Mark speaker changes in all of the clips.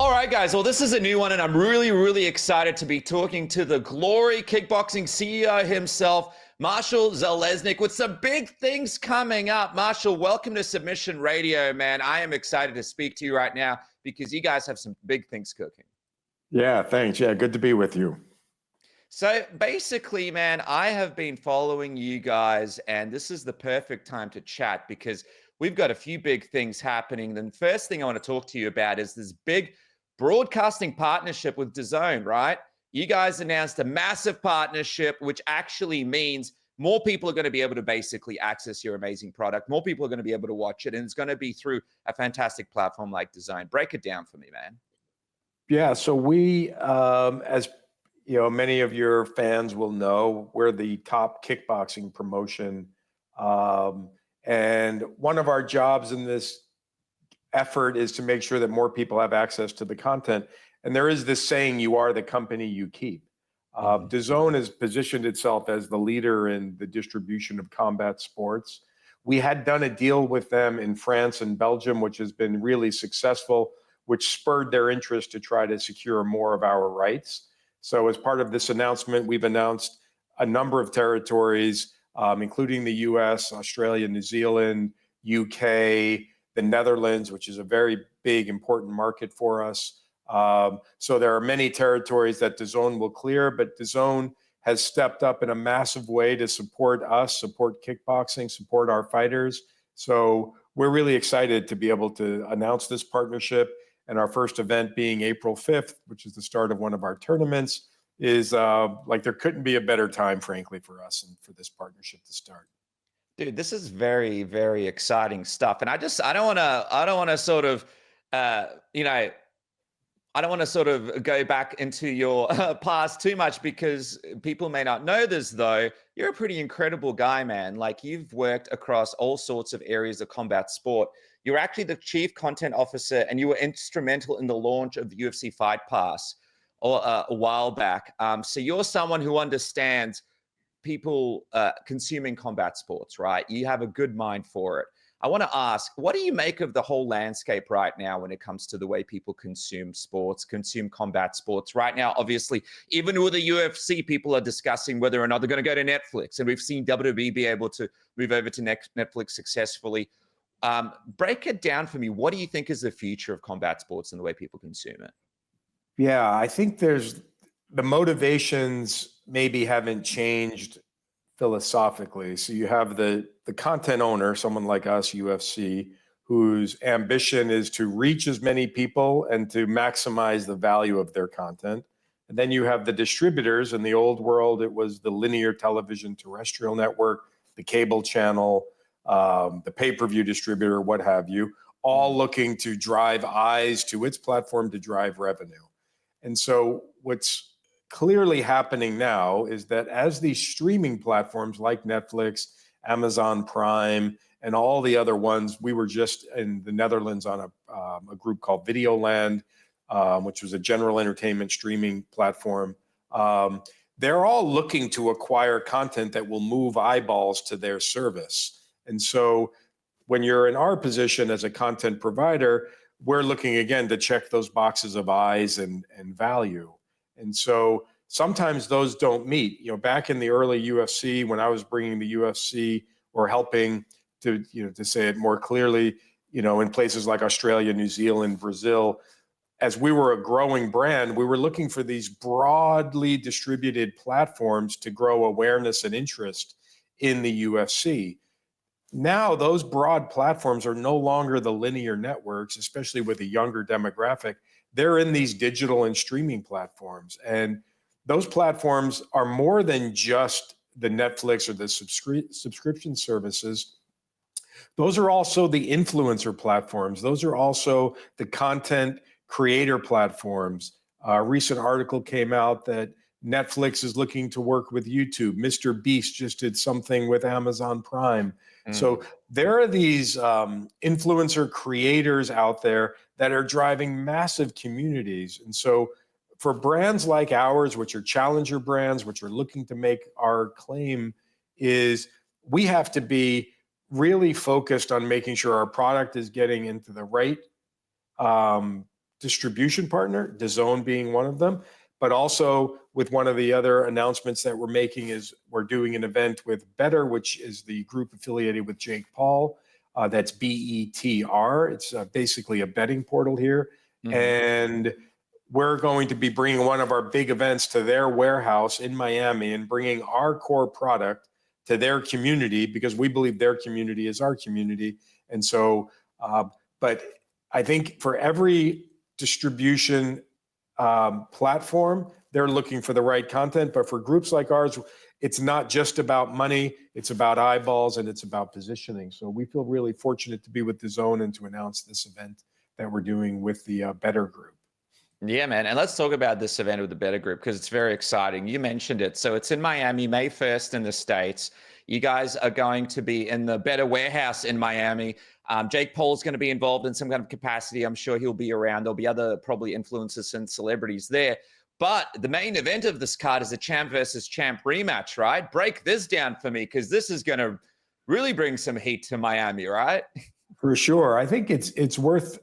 Speaker 1: All right, guys. Well, this is a new one, and I'm really excited to be talking to the Glory Kickboxing CEO himself, Marshall Zelaznik, with some big things coming up. Marshall, welcome to Submission Radio, man. I am excited to speak to you right now because you guys have some big things cooking.
Speaker 2: Yeah, thanks. Yeah, good to be with you.
Speaker 1: So basically, man, I have been following you guys, and this is the perfect time to chat because we've got a few big things happening. The first thing I want to talk to you about is this big broadcasting partnership with DAZN, right? You guys announced a massive partnership, which actually means more people are going to be able to basically access your amazing product. More people are going to be able to watch it, and it's going to be through a fantastic platform like DAZN. Break it down for me, man.
Speaker 2: Yeah, so we, as you know, many of your fans will know, we're the top kickboxing promotion. And one of our jobs in this effort is to make sure that more people have access to the content. And there is this saying, you are the company you keep. DAZN has positioned itself as the leader in the distribution of combat sports. We had done a deal with them in France and Belgium, which has been really successful, which spurred their interest to try to secure more of our rights. So as part of this announcement, we've announced a number of territories, including the US, Australia, New Zealand, UK, the Netherlands, which is a very big, important market for us. So there are many territories that DAZN will clear, but DAZN has stepped up in a massive way to support us, support kickboxing, support our fighters. So we're really excited to be able to announce this partnership. And our first event being April 5th, which is the start of one of our tournaments, is like there couldn't be a better time, frankly, for us and for this partnership to start.
Speaker 1: Dude, this is very exciting stuff. And I don't want to sort of, I don't want to sort of go back into your past too much because people may not know this, though. You're a pretty incredible guy, man. Like, you've worked across all sorts of areas of combat sport. You're actually the chief content officer, and you were instrumental in the launch of the UFC Fight Pass a while back. So you're someone who understands people consuming combat sports, right? You have a good mind for it. I want to ask, what do you make of the whole landscape right now when it comes to the way people consume sports, consume combat sports? Right now, obviously, even with the UFC, people are discussing whether or not they're going to go to Netflix. And we've seen WWE be able to move over to Netflix successfully. Break it down for me. What do you think is the future of combat sports and the way people consume it?
Speaker 2: Yeah, I think there's the motivations maybe haven't changed philosophically. So you have the content owner, someone like us, UFC, whose ambition is to reach as many people and to maximize the value of their content. And then you have the distributors. In the old world, it was the linear television terrestrial network, the cable channel, the pay-per-view distributor, what have you, all looking to drive eyes to its platform to drive revenue. And so what's clearly happening now is that as these streaming platforms like Netflix, Amazon Prime, and all the other ones, we were just in the Netherlands on a group called Videoland, which was a general entertainment streaming platform. They're all looking to acquire content that will move eyeballs to their service. And so when you're in our position as a content provider, we're looking again to check those boxes of eyes and value. And so sometimes those don't meet. You know, back in the early UFC, when I was bringing the UFC or helping to say it more clearly, in places like Australia, New Zealand, Brazil, as we were a growing brand, we were looking for these broadly distributed platforms to grow awareness and interest in the UFC. Now, those broad platforms are no longer the linear networks, especially with a younger demographic. They're in these digital and streaming platforms. And those platforms are more than just the Netflix or the subscription services. Those are also the influencer platforms. Those are also the content creator platforms. A recent article came out that Netflix is looking to work with YouTube. Mr. Beast just did something with Amazon Prime. So there are these influencer creators out there that are driving massive communities. And so for brands like ours, which are challenger brands, which are looking to make our claim, is we have to be really focused on making sure our product is getting into the right distribution partner, DAZN being one of them, but also with one of the other announcements that we're making is we're doing an event with Betr, which is the group affiliated with Jake Paul. That's BETR. It's basically a betting portal here. Mm-hmm. And we're going to be bringing one of our big events to their warehouse in Miami and bringing our core product to their community because we believe their community is our community. And so, but I think for every distribution platform, they're looking for the right content. But for groups like ours, it's not just about money, it's about eyeballs and it's about positioning. So we feel really fortunate to be with DAZN and to announce this event that we're doing with the Betr group.
Speaker 1: Yeah, man. And let's talk about this event with the Betr group because it's very exciting. You mentioned it. So it's in Miami, May 1st in the States. You guys are going to be in the Betr warehouse in Miami. Jake Paul's going to be involved in some kind of capacity. I'm sure he'll be around. There'll be other probably influencers and celebrities there. But the main event of this card is a champ versus champ rematch, right? Break this down for me because this is going to really bring some heat to Miami, right?
Speaker 2: For sure. I think it's worth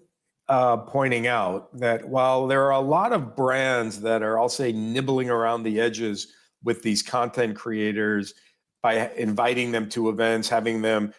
Speaker 2: pointing out that while there are a lot of brands that are, I'll say, nibbling around the edges with these content creators by inviting them to events, having them,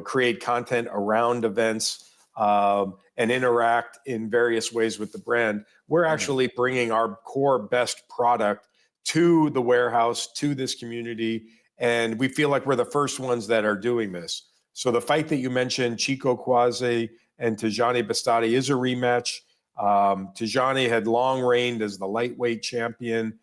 Speaker 2: create content around events and interact in various ways with the brand, we're actually bringing our core best product to the warehouse, to this community, and we feel like we're the first ones that are doing this. So the fight that you mentioned, Chico Quasi and Tijani Bastati, is a rematch. Tijani had long reigned as the lightweight champion.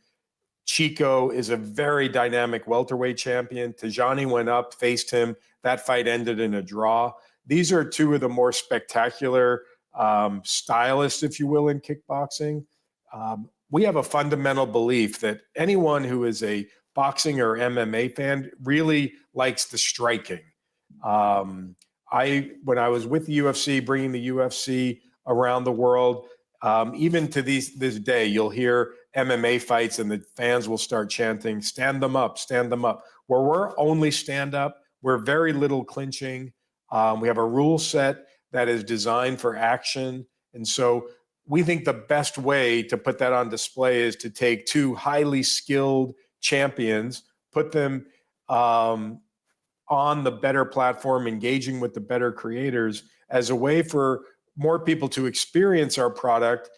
Speaker 2: Chico is a very dynamic welterweight champion. Tijani went up, faced him. That fight ended in a draw. These are two of the more spectacular stylists, if you will, in kickboxing. We have a fundamental belief that anyone who is a boxing or MMA fan really likes the striking. When I was with the UFC, bringing the UFC around the world, even to this day, you'll hear MMA fights and the fans will start chanting, "Stand them up, stand them up." Where we're only stand up, we're very little clinching. We have a rule set that is designed for action. And so we think the best way to put that on display is to take two highly skilled champions, put them on the Betr platform, engaging with the Betr creators as a way for more people to experience our product.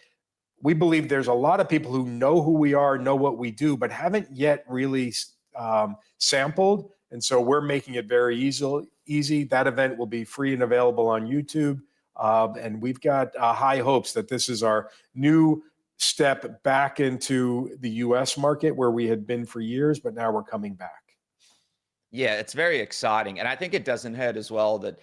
Speaker 2: We believe there's a lot of people who know who we are, know what we do, but haven't yet really sampled. And so we're making it very easy. That event will be free and available on YouTube. And we've got high hopes that this is our new step back into the US market where we had been for years, but now we're coming back.
Speaker 1: Yeah, it's very exciting. And I think it doesn't hurt as well that,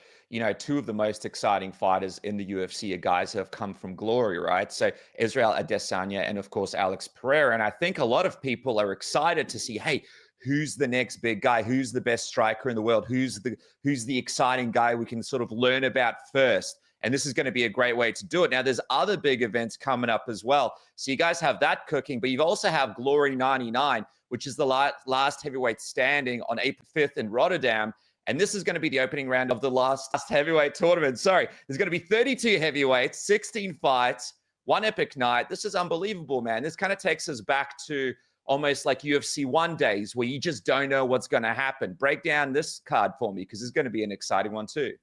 Speaker 1: two of the most exciting fighters in the UFC are guys who have come from glory, right? So Israel Adesanya and, of course, Alex Pereira. And I think a lot of people are excited to see, hey, who's the next big guy? Who's the best striker in the world? Who's the exciting guy we can sort of learn about first? And this is going to be a great way to do it. Now, there's other big events coming up as well. So you guys have that cooking, but you also have Glory 99, which is the last heavyweight standing on April 5th in Rotterdam. And this is going to be the opening round of the last heavyweight tournament. Sorry, there's going to be 32 heavyweights, 16 fights, one epic night. This is unbelievable, man. This kind of takes us back to almost like UFC 1 days where you just don't know what's going to happen. Break down this card for me because it's going to be an exciting one too.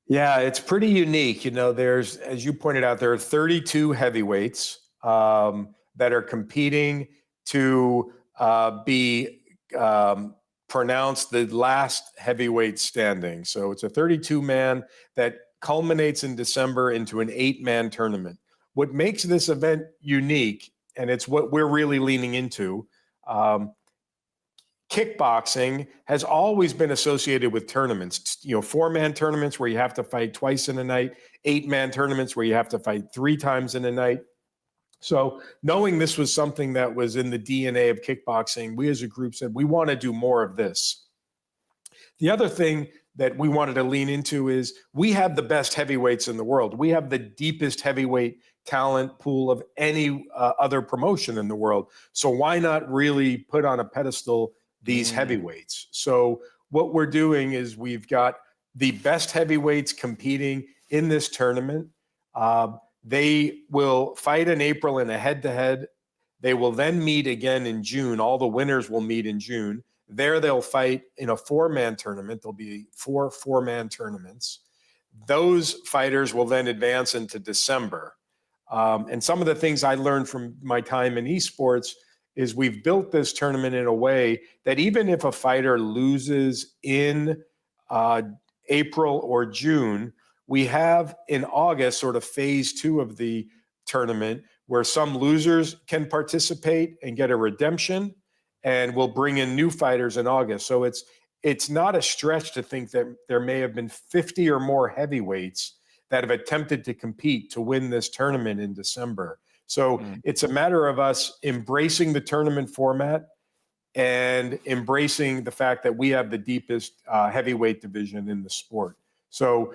Speaker 2: Yeah, it's pretty unique. There's, as you pointed out, there are 32 heavyweights that are competing to be pronounced the last heavyweight standing. So it's a 32-man that culminates in December into an 8-man tournament. What makes this event unique, and it's what we're really leaning into, kickboxing has always been associated with tournaments, 4-man tournaments where you have to fight twice in a night, 8-man tournaments where you have to fight 3 times in a night. So knowing this was something that was in the DNA of kickboxing, we as a group said, we want to do more of this. The other thing that we wanted to lean into is we have the best heavyweights in the world. We have the deepest heavyweight talent pool of any other promotion in the world. So why not really put on a pedestal these heavyweights? So what we're doing is we've got the best heavyweights competing in this tournament. They will fight in April in a head-to-head. They will then meet again in June. All the winners will meet in June. There they'll fight in a 4-man tournament. There'll be 4-man tournaments. Those fighters will then advance into December. And some of the things I learned from my time in esports is we've built this tournament in a way that even if a fighter loses in April or June, we have in August sort of phase 2 of the tournament where some losers can participate and get a redemption, and we'll bring in new fighters in August. So it's not a stretch to think that there may have been 50 or more heavyweights that have attempted to compete to win this tournament in December. So it's a matter of us embracing the tournament format and embracing the fact that we have the deepest heavyweight division in the sport. So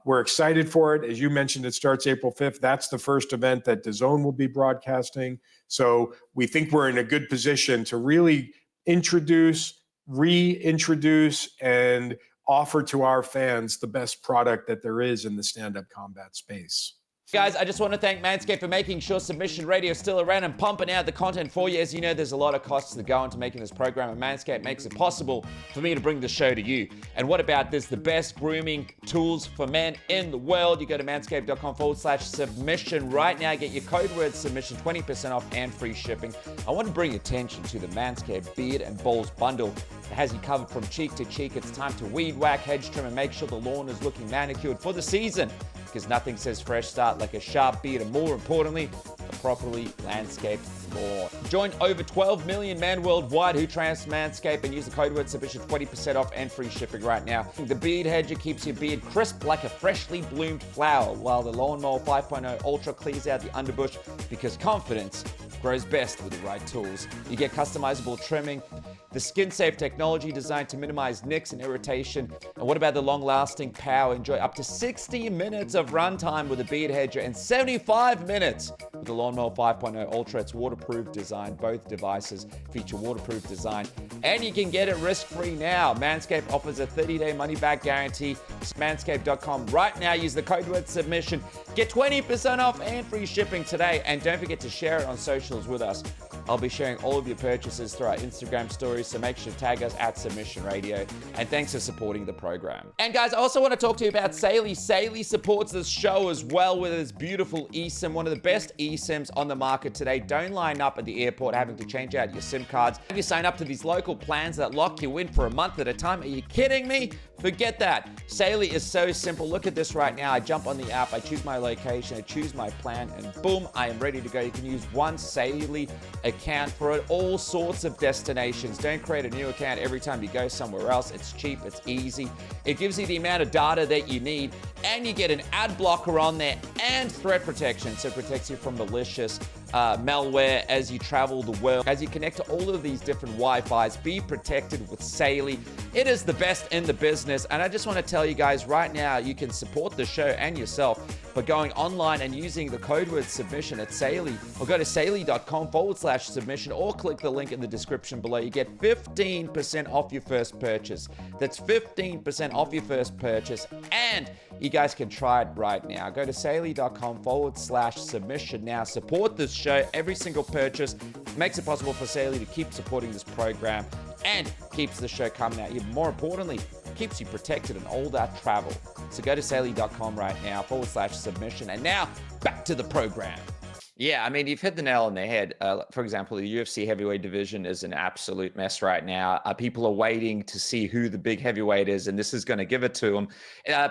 Speaker 2: we're excited for it. As you mentioned, it starts April 5th. That's the first event that DAZN will be broadcasting. So we think we're in a good position to really introduce, reintroduce, and offer to our fans the best product that there is in the stand-up combat space.
Speaker 3: Guys, I just want to thank Manscaped for making sure Submission Radio is still around and pumping out the content for you. As you know, there's a lot of costs that go into making this program, and Manscaped makes it possible for me to bring the show to you. And what about this? The best grooming tools for men in the world. You go to manscaped.com/submission right now. Get your code word submission, 20% off and free shipping. I want to bring attention to the Manscaped Beard and Balls bundle. It has you covered from cheek to cheek. It's time to weed whack, hedge trim, and make sure the lawn is looking manicured for the season, because nothing says fresh start like a sharp beard, and more importantly, a properly landscaped lawn. Join over 12 million men worldwide who trust Manscaped and use the code word submission, 20% off and free shipping right now. The Beard Hedger keeps your beard crisp like a freshly bloomed flower, while the Lawnmower 5.0 Ultra clears out the underbush, because confidence grows best with the right tools. You get customizable trimming, the skin-safe technology designed to minimize nicks and irritation. And what about the long-lasting power? Enjoy up to 60 minutes of runtime with the Beard Hedger and 75 minutes with the Lawnmower 5.0 Ultra. It's waterproof design. Both devices feature waterproof design, and you can get it risk-free now. Manscaped offers a 30-day money-back guarantee. Manscaped.com right now. Use the code word submission. Get 20% off and free shipping today. And don't forget to share it on socials with us. I'll be sharing all of your purchases through our Instagram stories, so make sure to tag us at Submission Radio. And thanks for supporting the program. And guys, I also want to talk to you about Saily. Saily supports this show as well with its beautiful eSIM, one of the best eSIMs on the market today. Don't line up at the airport having to change out your SIM cards. If you sign up to these local plans that lock you in for a month at a time, are you kidding me? Forget that. Saily is so simple. Look at this right now. I jump on the app, I choose my location, I choose my plan, and boom, I am ready to go. You can use one Saily account for all sorts of destinations. Don't create a new account every time you go somewhere else. It's cheap, it's easy. It gives you the amount of data that you need, and you get an ad blocker on there and threat protection, so it protects you from malicious malware as you travel the world. As you connect to all of these different Wi-Fis, be protected with Saily. It is the best in the business, and I just want to tell you guys right now, you can support the show and yourself by going online and using the code word submission at Saily, or go to saily.com/submission, or click the link in the description below. You get 15% off your first purchase. That's 15% off your first purchase, and you guys can try it right now. Go to saily.com/submission now. Support this show. Every single purchase makes it possible for Saily to keep supporting this program and keeps the show coming out. Even more importantly, keeps you protected in all that travel. So go to saily.com right now /submission. And now back to the program.
Speaker 1: Yeah, I mean, you've hit the nail on the head. For example, the UFC heavyweight division is an absolute mess right now. People are waiting to see who the big heavyweight is, and this is going to give it to them.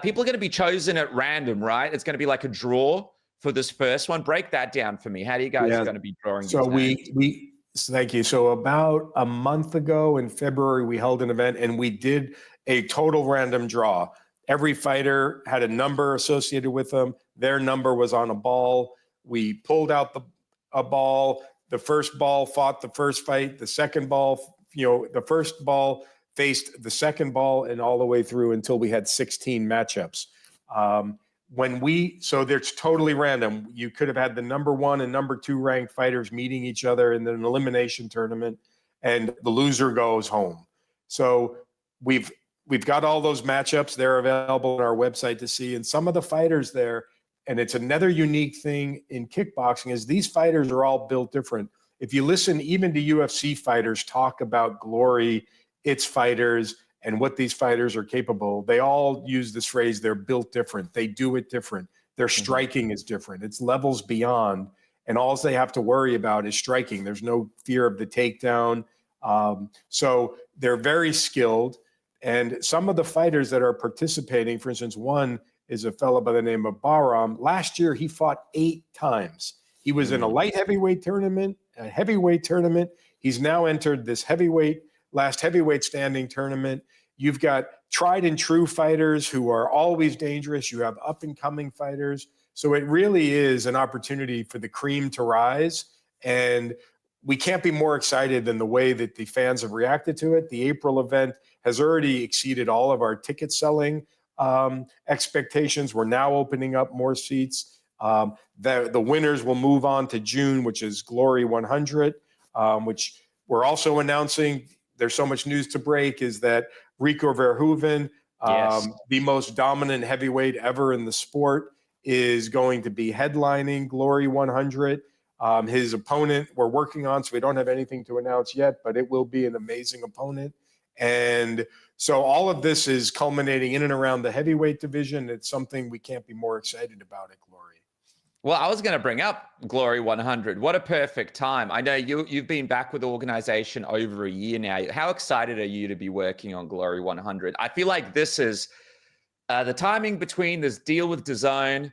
Speaker 1: People are going to be chosen at random, right? It's going to be like a draw for this first one. Break that down for me. How are you guys going to be drawing
Speaker 2: so
Speaker 1: these names?
Speaker 2: Thank you. So about a month ago in February, we held an event and we did a total random draw. Every fighter had a number associated with them. Their number was on a ball. We pulled out a ball. The first ball fought the first fight. The second ball, the first ball faced the second ball, and all the way through until we had 16 matchups. So it's totally random. You could have had the number 1 and number 2 ranked fighters meeting each other in an elimination tournament, and the loser goes home. So we've got all those matchups. They're available on our website to see, and some of the fighters there and it's another unique thing in kickboxing, is these fighters are all built different. If you listen even to UFC fighters talk about Glory, its fighters, and what these fighters are capable, they all use this phrase, they're built different. They do it different. Their striking is different. It's levels beyond. And all they have to worry about is striking. There's no fear of the takedown. So they're very skilled. And some of the fighters that are participating, for instance, one is a fellow by the name of Bahram. Last year, he fought 8 times. He was in a light heavyweight tournament, a heavyweight tournament. He's now entered this last heavyweight standing tournament. You've got tried and true fighters who are always dangerous. You have up and coming fighters. So it really is an opportunity for the cream to rise. And we can't be more excited than the way that the fans have reacted to it. The April event has already exceeded all of our ticket selling expectations. We're now opening up more seats. The winners will move on to June, which is Glory 100, which we're also announcing. There's so much news to break, is that Rico Verhoeven, the most dominant heavyweight ever in the sport, is going to be headlining Glory 100. His opponent we're working on, so we don't have anything to announce yet, but it will be an amazing opponent. And so all of this is culminating in and around the heavyweight division. It's something we can't be more excited about at Glory.
Speaker 1: Well, I was going to bring up Glory 100. What a perfect time. I know you've been back with the organization over a year now. How excited are you to be working on Glory 100? I feel like this is the timing between this deal with DAZN,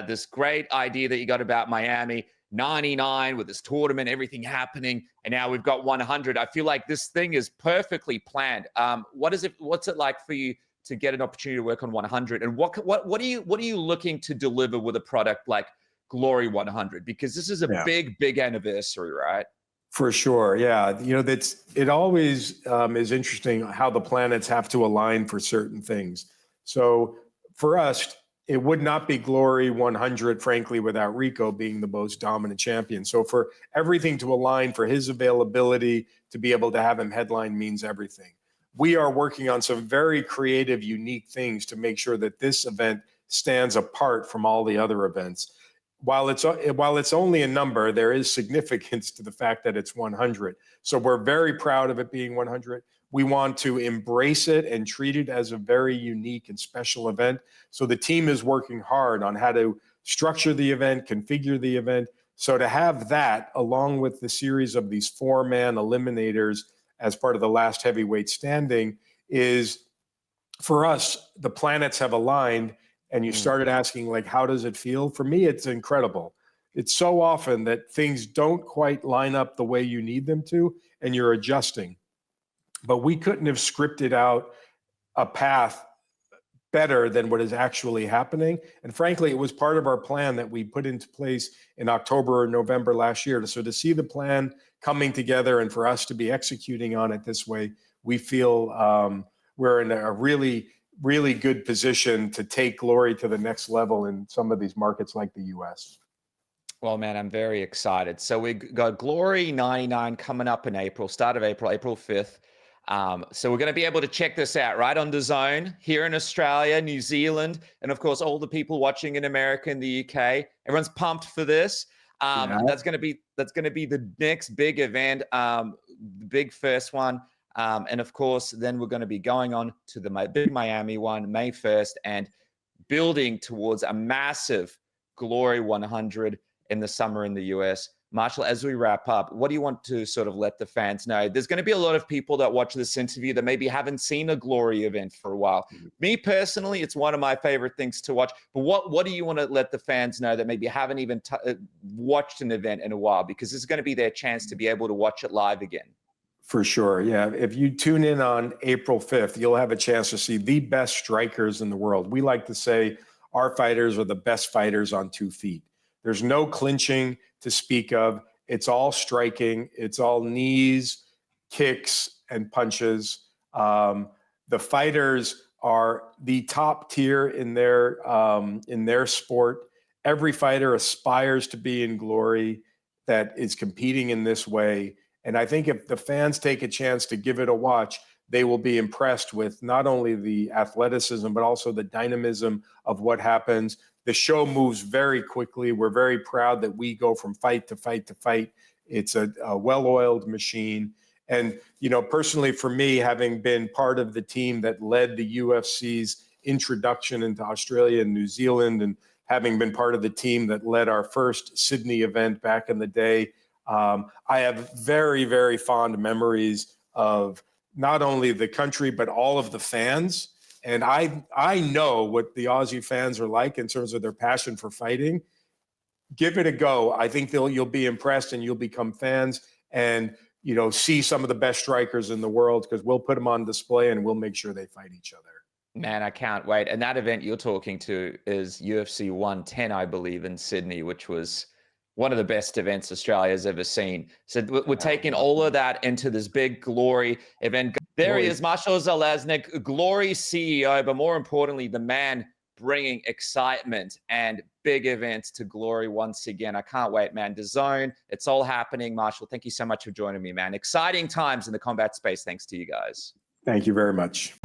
Speaker 1: this great idea that you got about Miami, 99 with this tournament, everything happening, and now we've got 100. I feel like this thing is perfectly planned. What's it like for you to get an opportunity to work on 100, and what are you looking to deliver with a product like Glory 100? Because this is a big anniversary, right?
Speaker 2: For sure, yeah. It always is interesting how the planets have to align for certain things. So for us, it would not be Glory 100, frankly, without Rico being the most dominant champion. So for everything to align, for his availability to be able to have him headline means everything. We are working on some very creative, unique things to make sure that this event stands apart from all the other events. While it's only a number, there is significance to the fact that it's 100. So we're very proud of it being 100. We want to embrace it and treat it as a very unique and special event. So the team is working hard on how to structure the event, configure the event. So to have that, along with the series of these 4-man eliminators as part of the last heavyweight standing, is, for us, the planets have aligned. And you started asking, like, how does it feel? For me, it's incredible. It's so often that things don't quite line up the way you need them to, and you're adjusting. But we couldn't have scripted out a path better than what is actually happening. And frankly, it was part of our plan that we put into place in October or November last year. So to see the plan coming together and for us to be executing on it this way, we feel we're in a really good position to take Glory to the next level in some of these markets like the US.
Speaker 1: Well, man, I'm very excited. So we got Glory 99 coming up in April, start of April 5th. So we're going to be able to check this out right on DAZN here in Australia, New Zealand, and of course all the people watching in America and the UK. Everyone's pumped for this. That's going to be the next big event, the big first one. And of course, then we're going to be going on to the big Miami one, May 1st, and building towards a massive Glory 100 in the summer in the US. Marshall, as we wrap up, what do you want to sort of let the fans know? There's going to be a lot of people that watch this interview that maybe haven't seen a Glory event for a while. Me personally, it's one of my favorite things to watch. But what do you want to let the fans know that maybe haven't even watched an event in a while? Because this is going to be their chance to be able to watch it live again.
Speaker 2: For sure, yeah. If you tune in on April 5th, you'll have a chance to see the best strikers in the world. We like to say our fighters are the best fighters on 2 feet. There's no clinching to speak of. It's all striking. It's all knees, kicks, and punches. The fighters are the top tier in their sport. Every fighter aspires to be in Glory that is competing in this way. And I think if the fans take a chance to give it a watch, they will be impressed with not only the athleticism, but also the dynamism of what happens, The show moves very quickly. We're very proud that we go from fight to fight to fight. It's a well-oiled machine. And, you know, personally for me, having been part of the team that led the UFC's introduction into Australia and New Zealand, and having been part of the team that led our first Sydney event back in the day, I have very, very fond memories of not only the country, but all of the fans. And I know what the Aussie fans are like in terms of their passion for fighting. Give it a go. I think you'll be impressed and you'll become fans, and, you know, see some of the best strikers in the world, because we'll put them on display and we'll make sure they fight each other.
Speaker 1: Man, I can't wait. And that event you're talking to is UFC 110, I believe, in Sydney, which was one of the best events Australia's ever seen. So we're taking all of that into this big Glory event. There he is, Marshall Zelaznik, Glory CEO, but more importantly, the man bringing excitement and big events to Glory once again. I can't wait, man. DAZN, it's all happening. Marshall, thank you so much for joining me, man. Exciting times in the combat space, thanks to you guys.
Speaker 2: Thank you very much.